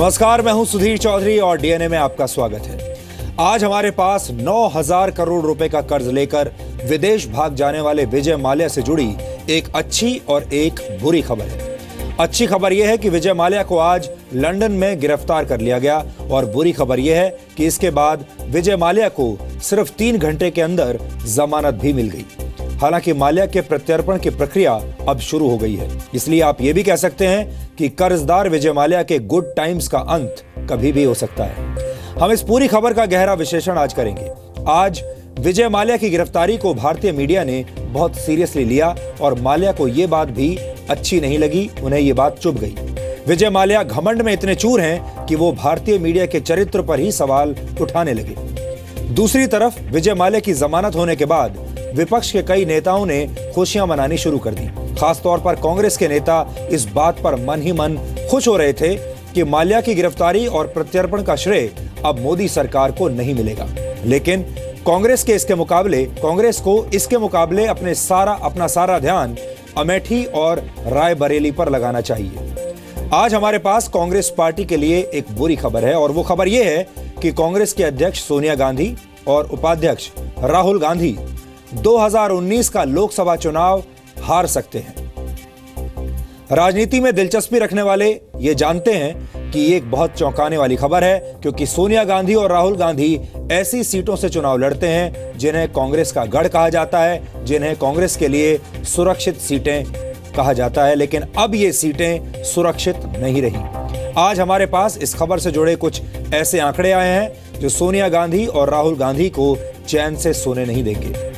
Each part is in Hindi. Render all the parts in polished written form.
नमस्कार, मैं हूं सुधीर चौधरी और डीएनए में आपका स्वागत है। आज हमारे पास 9,000 करोड़ रुपए का कर्ज लेकर विदेश भाग जाने वाले विजय माल्या से जुड़ी एक अच्छी और एक बुरी खबर है। अच्छी खबर यह है कि विजय माल्या को आज लंदन में गिरफ्तार कर लिया गया और बुरी खबर यह है कि इसके बाद विजय माल्या को सिर्फ 3 घंटे के अंदर जमानत भी मिल गई। हालांकि माल्या के प्रत्यर्पण की प्रक्रिया अब शुरू हो गई है, इसलिए आप ये भी कह सकते हैं कि कर्जदार विजय माल्या के गुड टाइम्स का अंत कभी भी हो सकता है। हम इस पूरी खबर का गहरा विश्लेषण आज करेंगे। आज विजय माल्या की गिरफ्तारी को भारतीय मीडिया ने बहुत सीरियसली लिया और माल्या को यह बात भी अच्छी नहीं लगी, उन्हें यह बात चुभ गई। विजय माल्या घमंड में इतने चूर हैं कि वो भारतीय मीडिया के चरित्र पर ही सवाल उठाने लगे। दूसरी तरफ विजय माल्या की जमानत होने के बाद विपक्ष के कई नेताओं ने खुशियां मनानी शुरू कर दी। खासतौर पर कांग्रेस के नेता इस बात पर मन ही मन खुश हो रहे थे कि माल्या की गिरफ्तारी और प्रत्यर्पण का श्रेय अब मोदी सरकार को नहीं मिलेगा। लेकिन कांग्रेस को इसके मुकाबले अपना सारा ध्यान अमेठी और रायबरेली पर लगाना चाहिए। आज हमारे पास कांग्रेस पार्टी के लिए एक बुरी खबर है और वो खबर यह है कि कांग्रेस के अध्यक्ष सोनिया गांधी और उपाध्यक्ष राहुल गांधी 2019 का लोकसभा चुनाव हार सकते हैं। राजनीति में दिलचस्पी रखने वाले ये जानते हैं कि ये एक बहुत चौंकाने वाली खबर है, क्योंकि सोनिया गांधी और राहुल गांधी ऐसी सीटों से चुनाव लड़ते हैं जिन्हें कांग्रेस का गढ़ कहा जाता है, जिन्हें कांग्रेस के लिए सुरक्षित सीटें कहा जाता है। लेकिन अब ये सीटें सुरक्षित नहीं रही। आज हमारे पास इस खबर से जुड़े कुछ ऐसे आंकड़े आए हैं जो सोनिया गांधी और राहुल गांधी को चैन से सोने नहीं देंगे।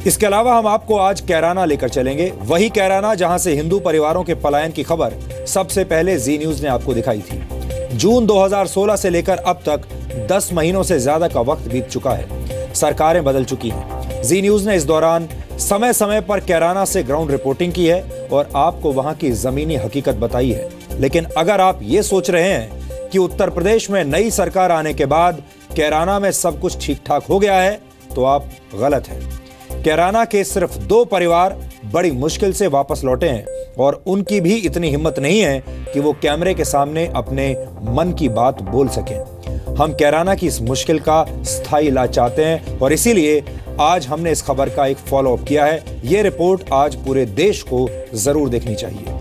इसके अलावा हम आपको आज कैराना लेकर चलेंगे, वही कैराना जहां से हिंदू परिवारों के पलायन की खबर सबसे पहले जी न्यूज ने आपको दिखाई थी। जून 2016 से लेकर अब तक 10 महीनों से ज्यादा का वक्त बीत चुका है। सरकारें बदल चुकी हैं। जी न्यूज ने इस दौरान समय समय पर कैराना से ग्राउंड रिपोर्टिंग की है और आपको वहां की जमीनी हकीकत बताई है। लेकिन अगर आप ये सोच रहे हैं कि उत्तर प्रदेश में नई सरकार आने के बाद कैराना में सब कुछ ठीक ठाक हो गया है, तो आप गलत हैं। कैराना के सिर्फ 2 परिवार बड़ी मुश्किल से वापस लौटे हैं और उनकी भी इतनी हिम्मत नहीं है कि वो कैमरे के सामने अपने मन की बात बोल सकें। हम कैराना की इस मुश्किल का स्थायी इलाज चाहते हैं और इसीलिए आज हमने इस खबर का एक फॉलोअप किया है। ये रिपोर्ट आज पूरे देश को जरूर देखनी चाहिए।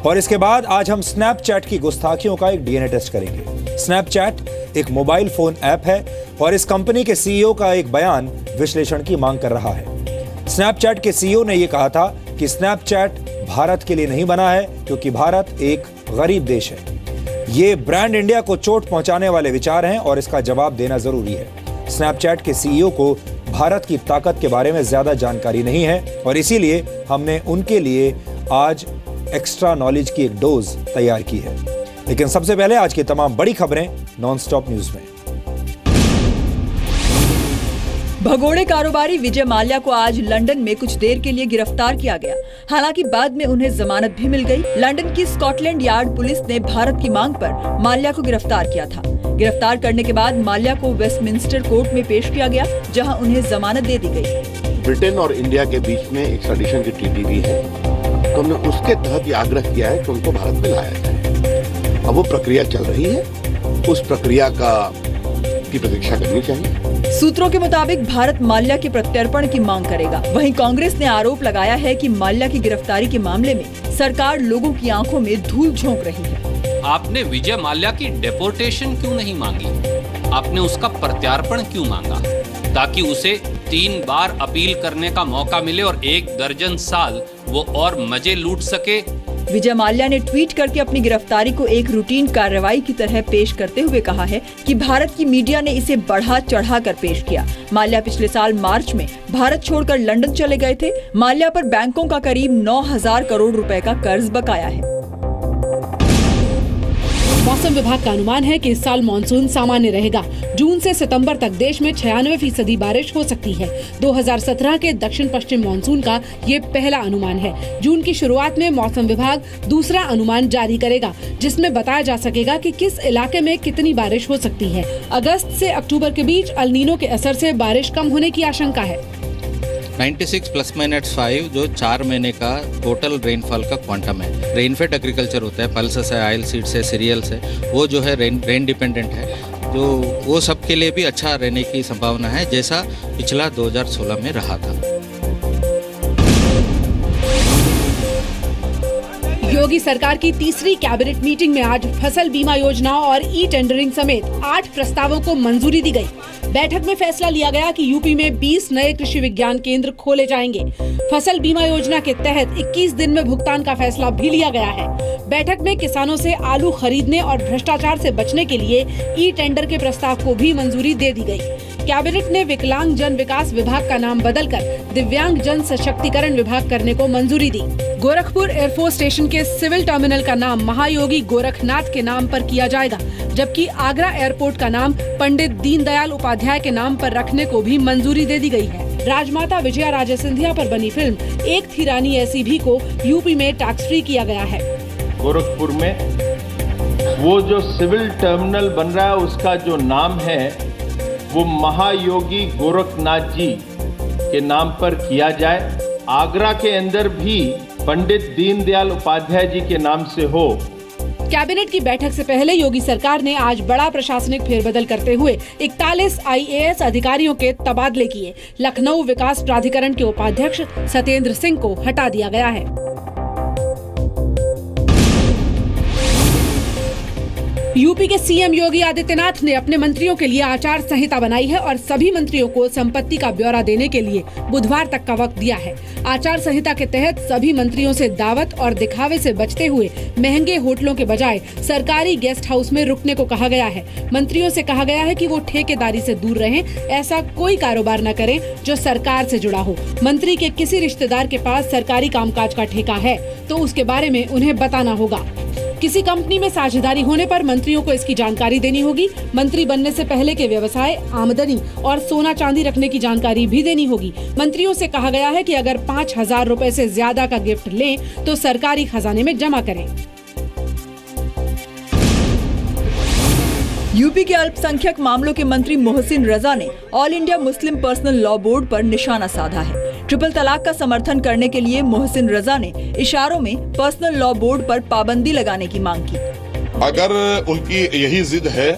और इसके बाद आज हम स्नैपचैट की गुस्ताखियों का एक डीएनए टेस्ट करेंगे। स्नैपचैट एक मोबाइल फोन ऐप है और इस कंपनी के सीईओ का एक बयान विश्लेषण की मांग कर रहा है। स्नैपचैट के सीईओ ने यह कहा था कि स्नैपचैट भारत के लिए नहीं बना है क्योंकि भारत एक गरीब देश है। ये ब्रांड इंडिया को चोट पहुंचाने वाले विचार हैं और इसका जवाब देना जरूरी है। स्नैपचैट के सीईओ को भारत की ताकत के बारे में ज्यादा जानकारी नहीं है और इसीलिए हमने उनके लिए आज एक्स्ट्रा नॉलेज की एक डोज तैयार की है। लेकिन सबसे पहले आज की तमाम बड़ी खबरें नॉनस्टॉप न्यूज में। भगोड़े कारोबारी विजय माल्या को आज लंदन में कुछ देर के लिए गिरफ्तार किया गया। हालांकि बाद में उन्हें जमानत भी मिल गई। लंदन की स्कॉटलैंड यार्ड पुलिस ने भारत की मांग पर माल्या को गिरफ्तार किया था। गिरफ्तार करने के बाद माल्या को वेस्टमिंस्टर कोर्ट में पेश किया गया, जहां उन्हें जमानत दे दी गई। ब्रिटेन और इंडिया के बीच में एक्स्ट्राडिशन की ट्रीटी भी है, तो हमने उसके तहत ये आग्रह किया है कि उनको भारत में लाया जाए। अब वो प्रक्रिया चल रही है, उस प्रक्रिया की प्रतीक्षा करनी चाहिए। सूत्रों के मुताबिक भारत माल्या के प्रत्यर्पण की मांग करेगा। वहीं कांग्रेस ने आरोप लगाया है कि माल्या की गिरफ्तारी के मामले में सरकार लोगों की आंखों में धूल झोंक रही है। आपने विजय माल्या की डेपोर्टेशन क्यों नहीं मांगी? आपने उसका प्रत्यार्पण क्यों मांगा? ताकि उसे 3 बार अपील करने का मौका मिले और 1 दर्जन साल वो और मजे लूट सके। विजय माल्या ने ट्वीट करके अपनी गिरफ्तारी को एक रूटीन कार्रवाई की तरह पेश करते हुए कहा है कि भारत की मीडिया ने इसे बढ़ा चढ़ा कर पेश किया। माल्या पिछले साल मार्च में भारत छोड़कर लंदन चले गए थे। माल्या पर बैंकों का करीब 9,000 करोड़ रुपए का कर्ज बकाया है। मौसम विभाग का अनुमान है कि इस साल मानसून सामान्य रहेगा। जून से सितंबर तक देश में 96% बारिश हो सकती है। 2017 के दक्षिण पश्चिम मानसून का ये पहला अनुमान है। जून की शुरुआत में मौसम विभाग दूसरा अनुमान जारी करेगा, जिसमें बताया जा सकेगा कि किस इलाके में कितनी बारिश हो सकती है। अगस्त से अक्टूबर के बीच अल नीनो के असर से बारिश कम होने की आशंका है। 96 ±5 जो 4 महीने का टोटल रेनफॉल का क्वांटम है। रेनफेड एग्रीकल्चर होता है, पल्सेस है, ऑयल सीड्स है, सीरियल्स है, वो जो है रेन डिपेंडेंट है, जो वो सब के लिए भी अच्छा रहने की संभावना है, जैसा पिछला 2016 में रहा था। योगी सरकार की तीसरी कैबिनेट मीटिंग में आज फसल बीमा योजना और ई टेंडरिंग समेत 8 प्रस्तावों को मंजूरी दी गई। बैठक में फैसला लिया गया कि यूपी में 20 नए कृषि विज्ञान केंद्र खोले जाएंगे। फसल बीमा योजना के तहत 21 दिन में भुगतान का फैसला भी लिया गया है। बैठक में किसानों से आलू खरीदने और भ्रष्टाचार से बचने के लिए ई टेंडर के प्रस्ताव को भी मंजूरी दे दी गई। कैबिनेट ने विकलांग जन विकास विभाग का नाम बदलकर दिव्यांग जन सशक्तिकरण विभाग करने को मंजूरी दी। गोरखपुर एयरफोर्स स्टेशन के सिविल टर्मिनल का नाम महायोगी गोरखनाथ के नाम पर किया जाएगा, जबकि आगरा एयरपोर्ट का नाम पंडित दीनदयाल उपाध्याय के नाम पर रखने को भी मंजूरी दे दी गई है। राजमाता विजया राजे सिंधिया पर बनी फिल्म एक थी रानी ऐसी भी को यूपी में टैक्स फ्री किया गया है। गोरखपुर में वो जो सिविल टर्मिनल बन रहा है उसका जो नाम है वो महायोगी गोरखनाथ जी के नाम पर किया जाए। आगरा के अंदर भी पंडित दीनदयाल उपाध्याय जी के नाम से हो। कैबिनेट की बैठक से पहले योगी सरकार ने आज बड़ा प्रशासनिक फेरबदल करते हुए 41 IAS अधिकारियों के तबादले किए। लखनऊ विकास प्राधिकरण के उपाध्यक्ष सत्येंद्र सिंह को हटा दिया गया है। यूपी के सीएम योगी आदित्यनाथ ने अपने मंत्रियों के लिए आचार संहिता बनाई है और सभी मंत्रियों को संपत्ति का ब्यौरा देने के लिए बुधवार तक का वक्त दिया है। आचार संहिता के तहत सभी मंत्रियों से दावत और दिखावे से बचते हुए महंगे होटलों के बजाय सरकारी गेस्ट हाउस में रुकने को कहा गया है। मंत्रियों से कहा गया है कि वो ठेकेदारी से दूर रहें, ऐसा कोई कारोबार न करें जो सरकार से जुड़ा हो। मंत्री के किसी रिश्तेदार के पास सरकारी कामकाज का ठेका है तो उसके बारे में उन्हें बताना होगा। किसी कंपनी में साझेदारी होने पर मंत्रियों को इसकी जानकारी देनी होगी। मंत्री बनने से पहले के व्यवसाय, आमदनी और सोना चांदी रखने की जानकारी भी देनी होगी। मंत्रियों से कहा गया है कि अगर 5,000 रुपए से ज्यादा का गिफ्ट लें तो सरकारी खजाने में जमा करें। यूपी के अल्पसंख्यक मामलों के मंत्री मोहसिन रजा ने all India Muslim personal law board पर निशाना साधा है। ट्रिपल तलाक का समर्थन करने के लिए मोहसिन रजा ने इशारों में पर्सनल लॉ बोर्ड पर पाबंदी लगाने की मांग की। अगर उनकी यही जिद है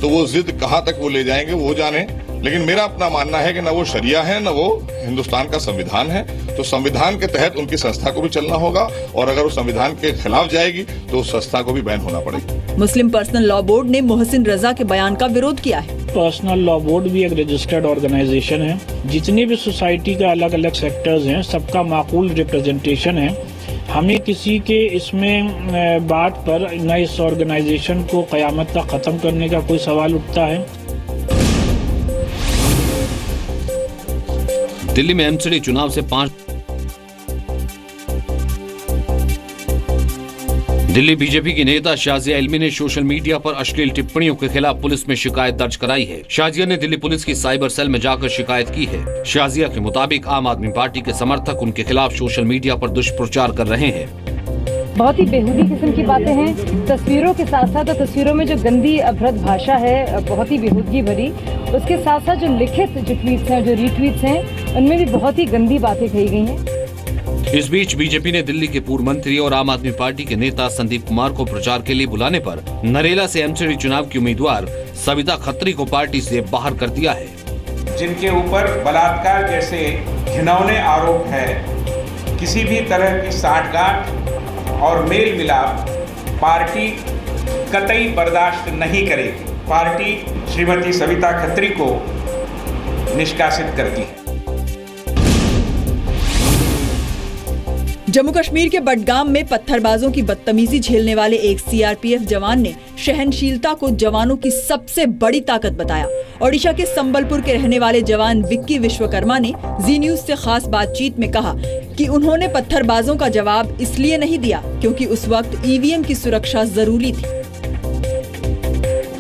तो वो जिद कहां तक वो ले जाएंगे वो जाने, लेकिन मेरा अपना मानना है कि न वो शरिया है न वो हिंदुस्तान का संविधान है। तो संविधान के तहत उनकी संस्था को भी चलना होगा और अगर वो संविधान के खिलाफ जाएगी तो उस संस्था को भी बैन होना पड़ेगा। मुस्लिम पर्सनल लॉ बोर्ड ने मोहसिन रजा के बयान का विरोध किया है। पर्सनल लॉ बोर्ड भी एक रजिस्टर्ड ऑर्गेनाइजेशन है। जितनी भी सोसाइटी का अलग अलग सेक्टर्स हैं सबका माकूल रिप्रेजेंटेशन है। हमें किसी के इसमें बात पर न इस ऑर्गेनाइजेशन को क़यामत तक खत्म करने का कोई सवाल उठता है। दिल्ली में एमसीडी चुनाव से 5 दिल्ली बीजेपी की नेता शाजिया इल्मी ने सोशल मीडिया पर अश्लील टिप्पणियों के खिलाफ पुलिस में शिकायत दर्ज कराई है। शाजिया ने दिल्ली पुलिस की साइबर सेल में जाकर शिकायत की है। शाजिया के मुताबिक आम आदमी पार्टी के समर्थक उनके खिलाफ सोशल मीडिया पर दुष्प्रचार कर रहे हैं। बहुत ही बेहूदी किस्म की बातें हैं। तस्वीरों के साथ साथ तस्वीरों में जो गंदी अभद्र भाषा है, बहुत ही बेहूदगी भरी, उसके साथ साथ जो लिखित जो ट्वीट्स हैं, जो रीट्वीट्स हैं, उनमें भी बहुत ही गंदी बातें कही गई हैं। इस बीच बीजेपी ने दिल्ली के पूर्व मंत्री और आम आदमी पार्टी के नेता संदीप कुमार को प्रचार के लिए बुलाने पर नरेला से एमसीडी चुनाव की उम्मीदवार सविता खत्री को पार्टी से बाहर कर दिया है। जिनके ऊपर बलात्कार जैसे घिनौने आरोप है, किसी भी तरह की साठगांठ और मेल मिलाप पार्टी कतई बर्दाश्त नहीं करेगी। पार्टी श्रीमती सविता खत्री को निष्कासित करती है। जम्मू कश्मीर के बडगाम में पत्थरबाजों की बदतमीजी झेलने वाले एक सीआरपीएफ जवान ने सहनशीलता को जवानों की सबसे बड़ी ताकत बताया। ओडिशा के संबलपुर के रहने वाले जवान विक्की विश्वकर्मा ने जी न्यूज से खास बातचीत में कहा कि उन्होंने पत्थरबाजों का जवाब इसलिए नहीं दिया क्योंकि उस वक्त ईवीएम की सुरक्षा जरूरी थी।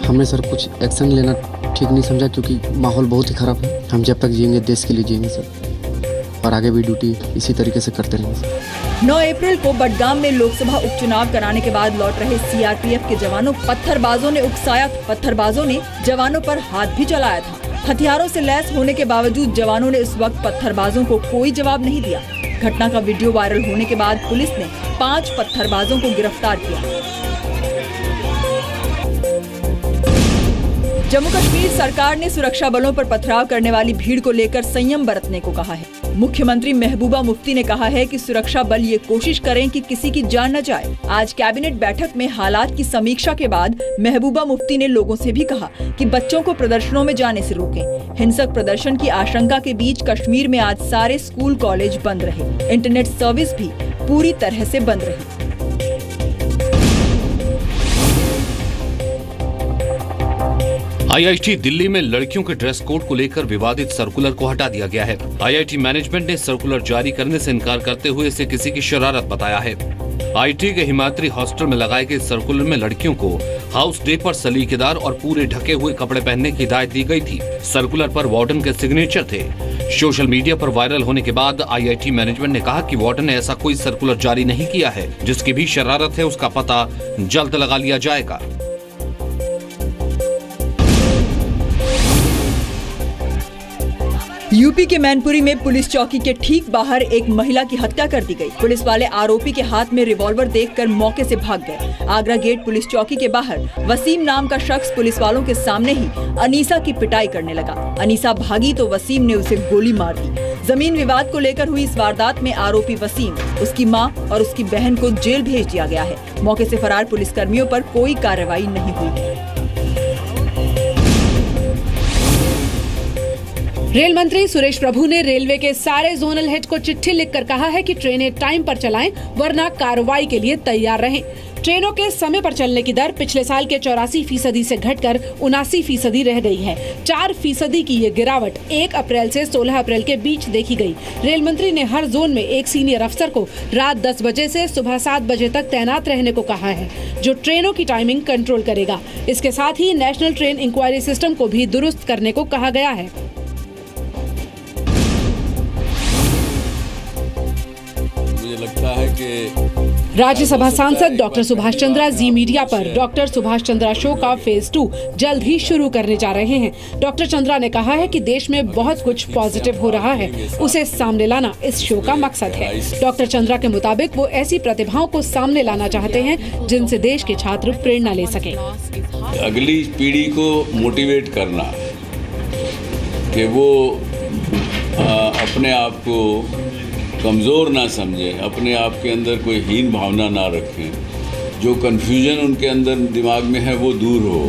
हमने सर कुछ एक्शन लेना ठीक नहीं समझा क्योंकि माहौल बहुत ही खराब है। हम जब तक जिएंगे देश के लिए जिएंगे सर, और आगे भी ड्यूटी इसी तरीके से करते रहेंगे। 9 अप्रैल को बडगाम में लोकसभा उपचुनाव कराने के बाद लौट रहे सीआरपीएफ के जवानों पत्थरबाजों ने उकसाया। पत्थरबाजों ने जवानों पर हाथ भी चलाया था। हथियारों से लैस होने के बावजूद जवानों ने इस वक्त पत्थरबाजों को कोई जवाब नहीं दिया। घटना का वीडियो वायरल होने के बाद पुलिस ने 5 पत्थरबाजों को गिरफ्तार किया। जम्मू कश्मीर सरकार ने सुरक्षा बलों पर पथराव करने वाली भीड़ को लेकर संयम बरतने को कहा है। मुख्यमंत्री महबूबा मुफ्ती ने कहा है कि सुरक्षा बल ये कोशिश करें कि किसी की जान न जाए। आज कैबिनेट बैठक में हालात की समीक्षा के बाद महबूबा मुफ्ती ने लोगों से भी कहा कि बच्चों को प्रदर्शनों में जाने से रोकें। हिंसक प्रदर्शन की आशंका के बीच कश्मीर में आज सारे स्कूल कॉलेज बंद रहे। इंटरनेट सर्विस भी पूरी तरह से बंद रही। आईआईटी दिल्ली में लड़कियों के ड्रेस कोड को लेकर विवादित सर्कुलर को हटा दिया गया है। आईआईटी मैनेजमेंट ने सर्कुलर जारी करने से इनकार करते हुए इसे किसी की शरारत बताया है। आईआईटी के हिमाद्री हॉस्टल में लगाए गए सर्कुलर में लड़कियों को हाउस डे पर सलीकेदार और पूरे ढके हुए कपड़े पहनने की हिदायत दी गई थी। सर्कुलर पर वार्डन के सिग्नेचर थे। सोशल मीडिया पर वायरल होने के बाद आईआईटी मैनेजमेंट ने कहा कि वार्डन ने ऐसा कोई सर्कुलर जारी नहीं किया है। जिसकी भी शरारत है उसका पता जल्द लगा लिया जाएगा। यूपी के मैनपुरी में पुलिस चौकी के ठीक बाहर एक महिला की हत्या कर दी गई। पुलिस वाले आरोपी के हाथ में रिवॉल्वर देखकर मौके से भाग गए। आगरा गेट पुलिस चौकी के बाहर वसीम नाम का शख्स पुलिस वालों के सामने ही अनीसा की पिटाई करने लगा। अनीसा भागी तो वसीम ने उसे गोली मार दी। जमीन विवाद को लेकर हुई इस वारदात में आरोपी वसीम, उसकी मां और उसकी बहन को जेल भेज दिया गया है। मौके से फरार पुलिसकर्मियों पर कोई कार्रवाई नहीं हुई। रेल मंत्री सुरेश प्रभु ने रेलवे के सारे जोनल हेड को चिट्ठी लिखकर कहा है कि ट्रेनें टाइम पर चलाएं, वरना कार्रवाई के लिए तैयार रहें। ट्रेनों के समय पर चलने की दर पिछले साल के 84% से घटकर 79% रह गई है। 4% की ये गिरावट 1 अप्रैल से 16 अप्रैल के बीच देखी गई। रेल मंत्री ने हर जोन में एक सीनियर अफसर को रात 10 बजे से सुबह 7 बजे तक तैनात रहने को कहा है, जो ट्रेनों की टाइमिंग कंट्रोल करेगा। इसके साथ ही नेशनल ट्रेन इंक्वायरी सिस्टम को भी दुरुस्त करने को कहा गया है। लगता है कि राज्यसभा सांसद डॉक्टर सुभाष चंद्रा जी मीडिया पर डॉक्टर सुभाष चंद्रा शो का फेज 2 जल्द ही शुरू करने जा रहे हैं। डॉक्टर चंद्रा ने कहा है कि देश में बहुत कुछ पॉजिटिव हो रहा है, उसे सामने लाना इस शो का मकसद है। डॉक्टर चंद्रा के मुताबिक वो ऐसी प्रतिभाओं को सामने लाना चाहते हैं जिनसे देश के छात्र प्रेरणा ले सके। अगली पीढ़ी को मोटिवेट करना कि वो अपने आप को कमज़ोर ना समझें, अपने आप के अंदर कोई हीन भावना ना रखें, जो कन्फ्यूजन उनके अंदर दिमाग में है वो दूर हो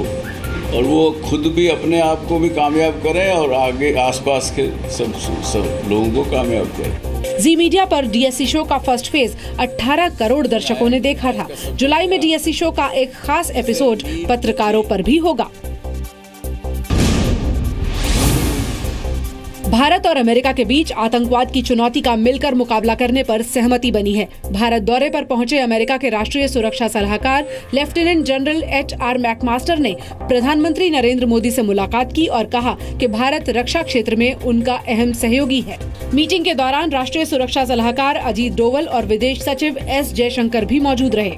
और वो खुद भी अपने आप को भी कामयाब करें और आगे आसपास के सब लोगों को कामयाब करें। जी मीडिया पर डीएससी शो का फर्स्ट फेज 18 करोड़ दर्शकों ने देखा था। जुलाई में डीएससी शो का एक खास एपिसोड पत्रकारों पर भी होगा। भारत और अमेरिका के बीच आतंकवाद की चुनौती का मिलकर मुकाबला करने पर सहमति बनी है। भारत दौरे पर पहुंचे अमेरिका के राष्ट्रीय सुरक्षा सलाहकार लेफ्टिनेंट जनरल HR मैकमास्टर ने प्रधानमंत्री नरेंद्र मोदी से मुलाकात की और कहा कि भारत रक्षा क्षेत्र में उनका अहम सहयोगी है। मीटिंग के दौरान राष्ट्रीय सुरक्षा सलाहकार अजीत डोवल और विदेश सचिव S जयशंकर भी मौजूद रहे।